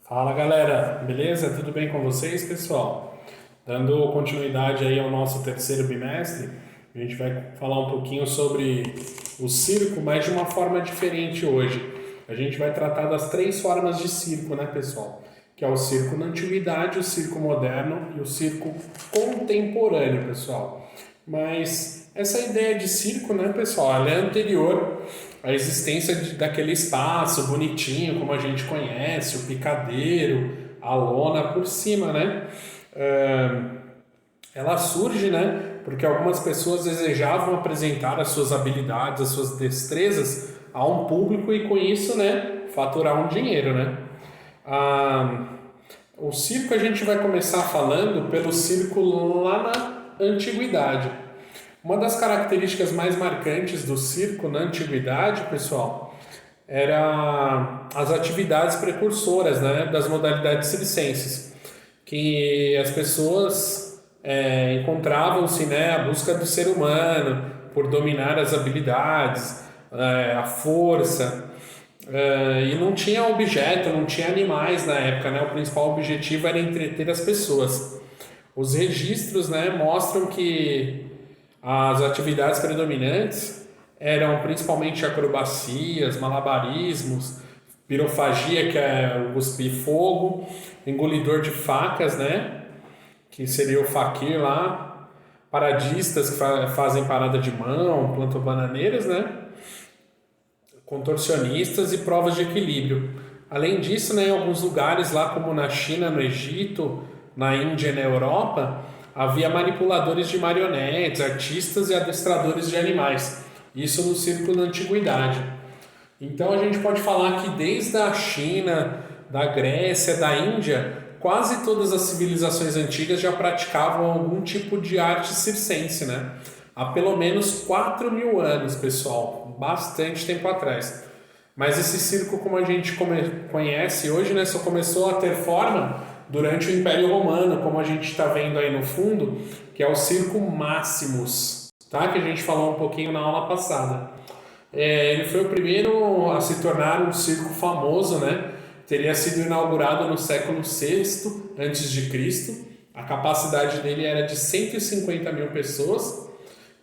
Fala galera, beleza? Tudo bem com vocês, pessoal? Dando continuidade aí ao nosso terceiro bimestre, a gente vai falar um pouquinho sobre o circo, mas de uma forma diferente hoje. A gente vai tratar das três formas de circo, né, pessoal? Que é o circo na antiguidade, o circo moderno e o circo contemporâneo, pessoal. Mas essa ideia de circo, né, pessoal, ela é anterior à existência daquele espaço bonitinho, como a gente conhece, o picadeiro, a lona por cima, né? Ela surge, né, porque algumas pessoas desejavam apresentar as suas habilidades, as suas destrezas a um público e com isso, né, faturar um dinheiro, né? Ah, o circo a gente vai começar falando pelo circo lá na antiguidade. Uma das características mais marcantes do circo na antiguidade, pessoal, era as atividades precursoras, né, das modalidades circenses, que as pessoas encontravam-se, né, à busca do ser humano por dominar as habilidades, a força, e não tinha objeto, não tinha animais na época, né? O principal objetivo era entreter as pessoas. Os registros, né, mostram que as atividades predominantes eram principalmente acrobacias, malabarismos, pirofagia, que é o cuspir fogo, engolidor de facas, né, que seria o faquir lá, paradistas que fazem parada de mão, plantam bananeiras, né, contorcionistas e provas de equilíbrio. Além disso, né, em alguns lugares lá, como na China, no Egito, na Índia e na Europa, havia manipuladores de marionetes, artistas e adestradores de animais. Isso no círculo da antiguidade. Então a gente pode falar que desde a China, da Grécia, da Índia, quase todas as civilizações antigas já praticavam algum tipo de arte circense, né? Há pelo menos 4.000 anos, pessoal, bastante tempo atrás. Mas esse circo, como a gente conhece hoje, né, só começou a ter forma durante o Império Romano, como a gente está vendo aí no fundo, que é o Circo Maximus, tá? Que a gente falou um pouquinho na aula passada. Ele foi o primeiro a se tornar um circo famoso, né? Teria sido inaugurado no século VI antes de Cristo. A capacidade dele era de 150 mil pessoas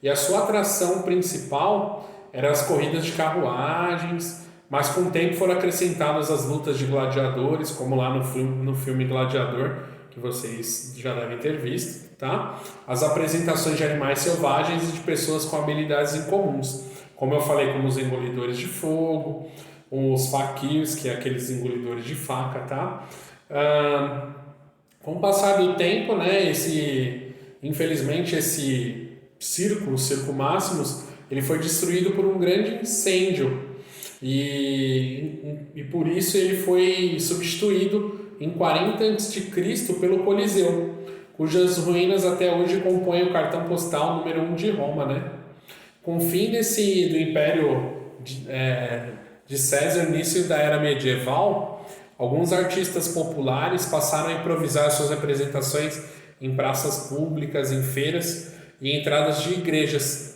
e a sua atração principal eram as corridas de carruagens, mas com o tempo foram acrescentadas as lutas de gladiadores, como lá no filme Gladiador, que vocês já devem ter visto, tá? As apresentações de animais selvagens e de pessoas com habilidades incomuns, como eu falei, como os engolidores de fogo, os faquirs, que é aqueles engolidores de faca, tá? Com o passar do tempo, né, infelizmente esse circo, o Circo Maximus, ele foi destruído por um grande incêndio e por isso ele foi substituído em 40 a.C. pelo Coliseu, cujas ruínas até hoje compõem o cartão postal número 1 de Roma, né? Com o fim do Império de César, início da Era Medieval, alguns artistas populares passaram a improvisar suas representações em praças públicas, em feiras e entradas de igrejas.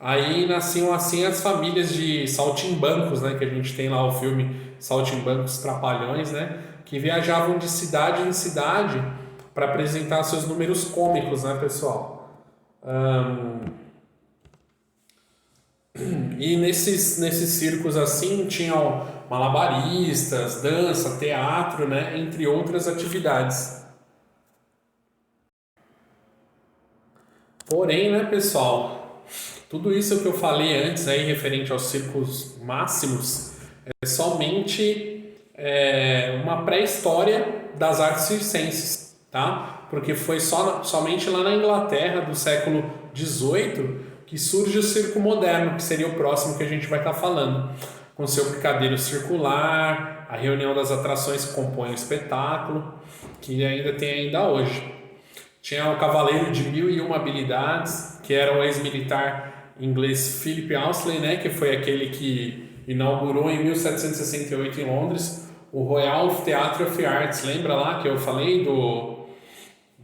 Aí nasciam assim as famílias de saltimbancos, né, que a gente tem lá o filme Saltimbancos Trapalhões, né, que viajavam de cidade em cidade para apresentar seus números cômicos, né, pessoal? E nesses circos assim tinham malabaristas, dança, teatro, né, entre outras atividades. Porém, né, pessoal, tudo isso que eu falei antes aí referente aos circos máximos é somente uma pré-história das artes circenses, tá? Porque foi somente lá na Inglaterra do século XVIII que surge o circo moderno, que seria o próximo que a gente vai estar falando, com seu picadeiro circular, a reunião das atrações que compõem o espetáculo, que ainda tem ainda hoje. Tinha o Cavaleiro de Mil e Uma Habilidades, que era o ex-militar inglês Philip Ousley, né, que foi aquele que inaugurou em 1768 em Londres o Royal Theatre of Arts. Lembra lá que eu falei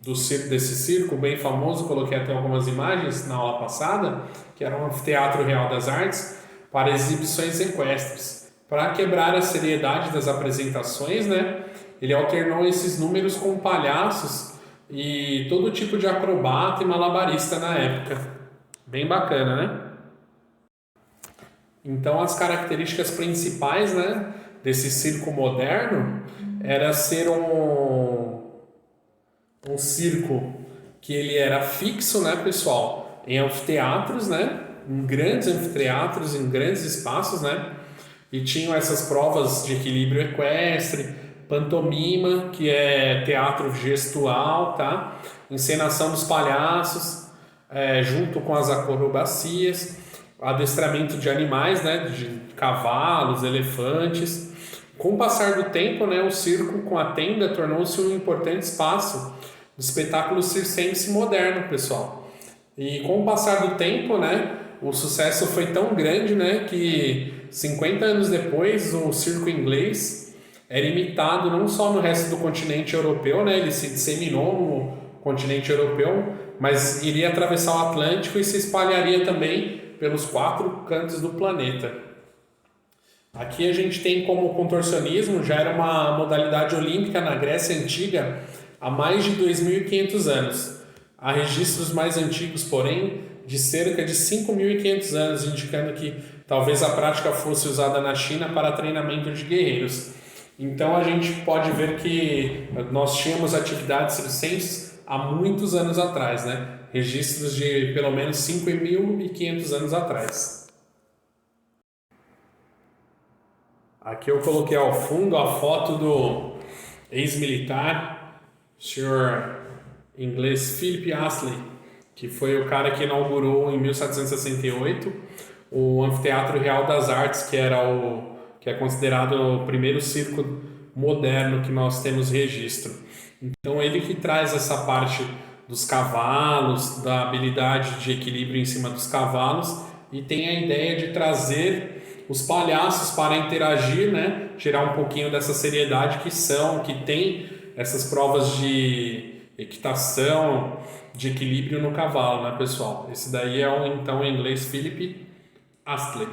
desse circo bem famoso? Coloquei até algumas imagens na aula passada, que era um anfiteatro real das artes para exibições equestres. Para quebrar a seriedade das apresentações, né, ele alternou esses números com palhaços e todo tipo de acrobata e malabarista na época. Bem bacana, né? Então, as características principais, né, desse circo moderno era ser um circo que ele era fixo, né, pessoal, em anfiteatros, né, em grandes anfiteatros, em grandes espaços, né, e tinham essas provas de equilíbrio equestre, pantomima, que é teatro gestual, tá, encenação dos palhaços, junto com as acrobacias, adestramento de animais, né, de cavalos, elefantes. Com o passar do tempo, né, o circo com a tenda tornou-se um importante espaço do espetáculo circense moderno, pessoal. E com o passar do tempo, né, o sucesso foi tão grande, né, que 50 anos depois o circo inglês era imitado não só no resto do continente europeu, né, ele se disseminou no continente europeu, mas iria atravessar o Atlântico e se espalharia também pelos 4 cantos do planeta. Aqui a gente tem como o contorcionismo, já era uma modalidade olímpica na Grécia Antiga há mais de 2.500 anos. Há registros mais antigos, porém, de cerca de 5.500 anos, indicando que talvez a prática fosse usada na China para treinamento de guerreiros. Então a gente pode ver que nós tínhamos atividades circenses há muitos anos atrás, né? Registros de pelo menos 5.500 anos atrás. Aqui eu coloquei ao fundo a foto do ex-militar, senhor inglês Philip Astley, que foi o cara que inaugurou em 1768 o Anfiteatro Real das Artes, que é considerado o primeiro circo moderno que nós temos registro. Então ele que traz essa parte dos cavalos, da habilidade de equilíbrio em cima dos cavalos, e tem a ideia de trazer os palhaços para interagir, né? Tirar um pouquinho dessa seriedade que tem essas provas de equitação, de equilíbrio no cavalo, né, pessoal? Esse daí é então em inglês Philip Astley.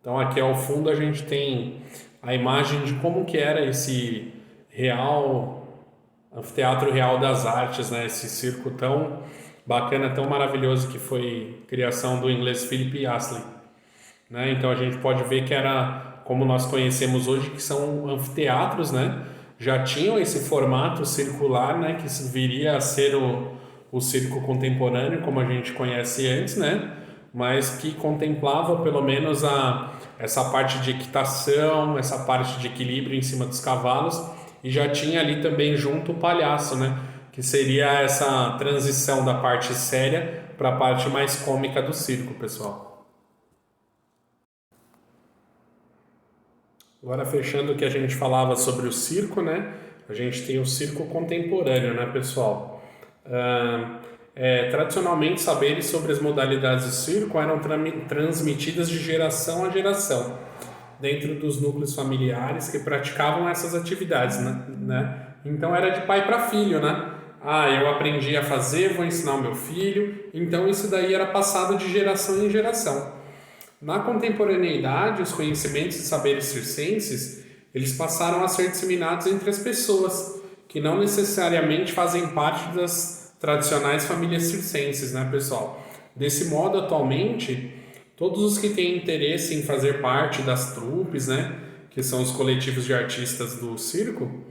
Então aqui ao fundo a gente tem a imagem de como que era esse Anfiteatro Real das Artes, né? Esse circo tão bacana, tão maravilhoso que foi a criação do inglês Philip Astley, né? Então a gente pode ver que era como nós conhecemos hoje, que são anfiteatros, né? Já tinham esse formato circular, né? Que viria a ser o circo contemporâneo, como a gente conhece antes, né? Mas que contemplava pelo menos essa parte de equitação, essa parte de equilíbrio em cima dos cavalos, e já tinha ali também junto o palhaço, né? Que seria essa transição da parte séria para a parte mais cômica do circo, pessoal. Agora, fechando o que a gente falava sobre o circo, né? A gente tem o circo contemporâneo, né, pessoal? Tradicionalmente, saberes sobre as modalidades do circo eram transmitidas de geração a geração, dentro dos núcleos familiares que praticavam essas atividades, né? Então, era de pai para filho, né? Eu aprendi a fazer, vou ensinar o meu filho. Então isso daí era passado de geração em geração. Na contemporaneidade, os conhecimentos e saberes circenses, eles passaram a ser disseminados entre as pessoas, que não necessariamente fazem parte das tradicionais famílias circenses, né, pessoal? Desse modo, atualmente, todos os que têm interesse em fazer parte das trupes, né, que são os coletivos de artistas do circo,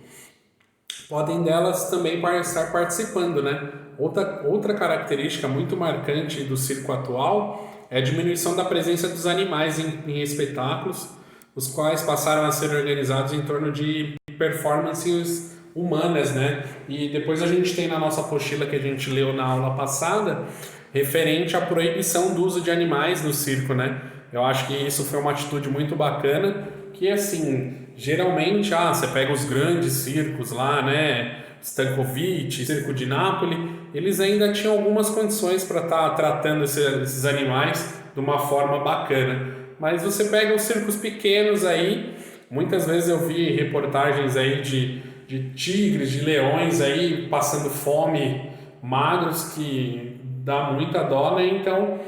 podem delas também estar participando, né? Outra característica muito marcante do circo atual é a diminuição da presença dos animais em espetáculos, os quais passaram a ser organizados em torno de performances humanas, né? E depois a gente tem na nossa apostila que a gente leu na aula passada, referente à proibição do uso de animais no circo, né? Eu acho que isso foi uma atitude muito bacana, que assim, geralmente, você pega os grandes circos lá, né, Stankovic, Circo de Nápoles, eles ainda tinham algumas condições para estar tratando esses animais de uma forma bacana. Mas você pega os circos pequenos aí, muitas vezes eu vi reportagens aí de tigres, de leões aí passando fome, magros, que dá muita dó, né? Então,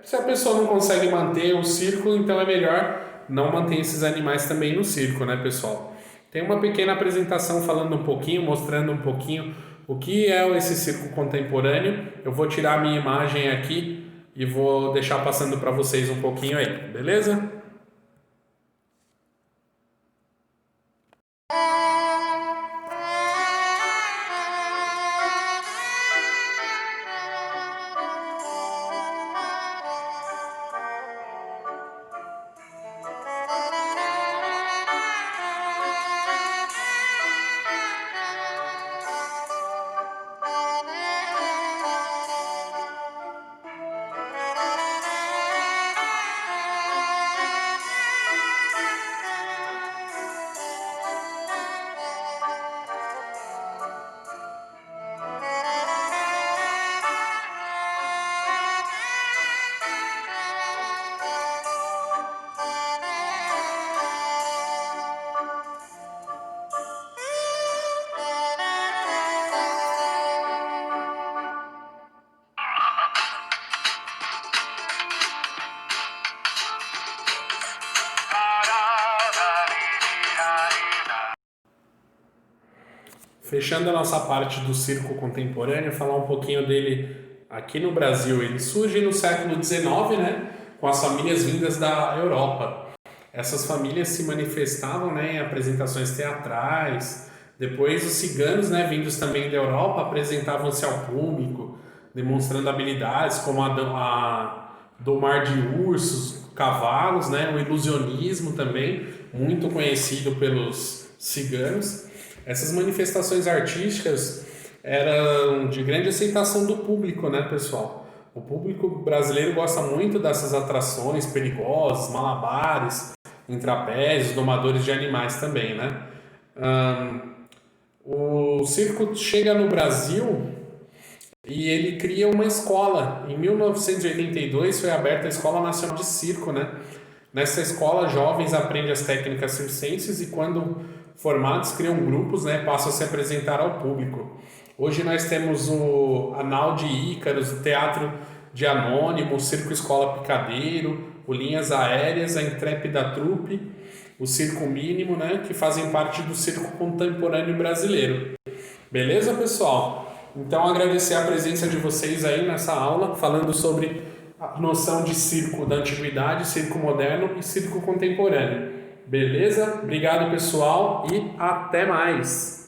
se a pessoa não consegue manter o circo, então é melhor não mantém esses animais também no circo, né, pessoal? Tem uma pequena apresentação falando um pouquinho, mostrando um pouquinho o que é esse circo contemporâneo. Eu vou tirar a minha imagem aqui e vou deixar passando para vocês um pouquinho aí, beleza? Fechando a nossa parte do circo contemporâneo, falar um pouquinho dele aqui no Brasil. Ele surge no século XIX, né, com as famílias vindas da Europa. Essas famílias se manifestavam, né, em apresentações teatrais. Depois os ciganos, né, vindos também da Europa, apresentavam-se ao público, demonstrando habilidades como a domar de ursos, cavalos, né, o ilusionismo também, muito conhecido pelos ciganos. Essas manifestações artísticas eram de grande aceitação do público, né, pessoal? O público brasileiro gosta muito dessas atrações perigosas, malabares, em trapézios, domadores de animais também, né? O circo chega no Brasil e ele cria uma escola. Em 1982 foi aberta a Escola Nacional de Circo, né? Nessa escola, jovens aprendem as técnicas circenses e quando formados criam grupos, né? Passam a se apresentar ao público. Hoje nós temos a Nau de Ícaros, o Teatro de Anônimo, o Circo Escola Picadeiro, o Linhas Aéreas, a Intrépida Trupe, o Circo Mínimo, né? Que fazem parte do circo contemporâneo brasileiro. Beleza, pessoal? Então, agradecer a presença de vocês aí nessa aula, falando sobre a noção de circo da antiguidade, circo moderno e circo contemporâneo. Beleza? Obrigado, pessoal, e até mais!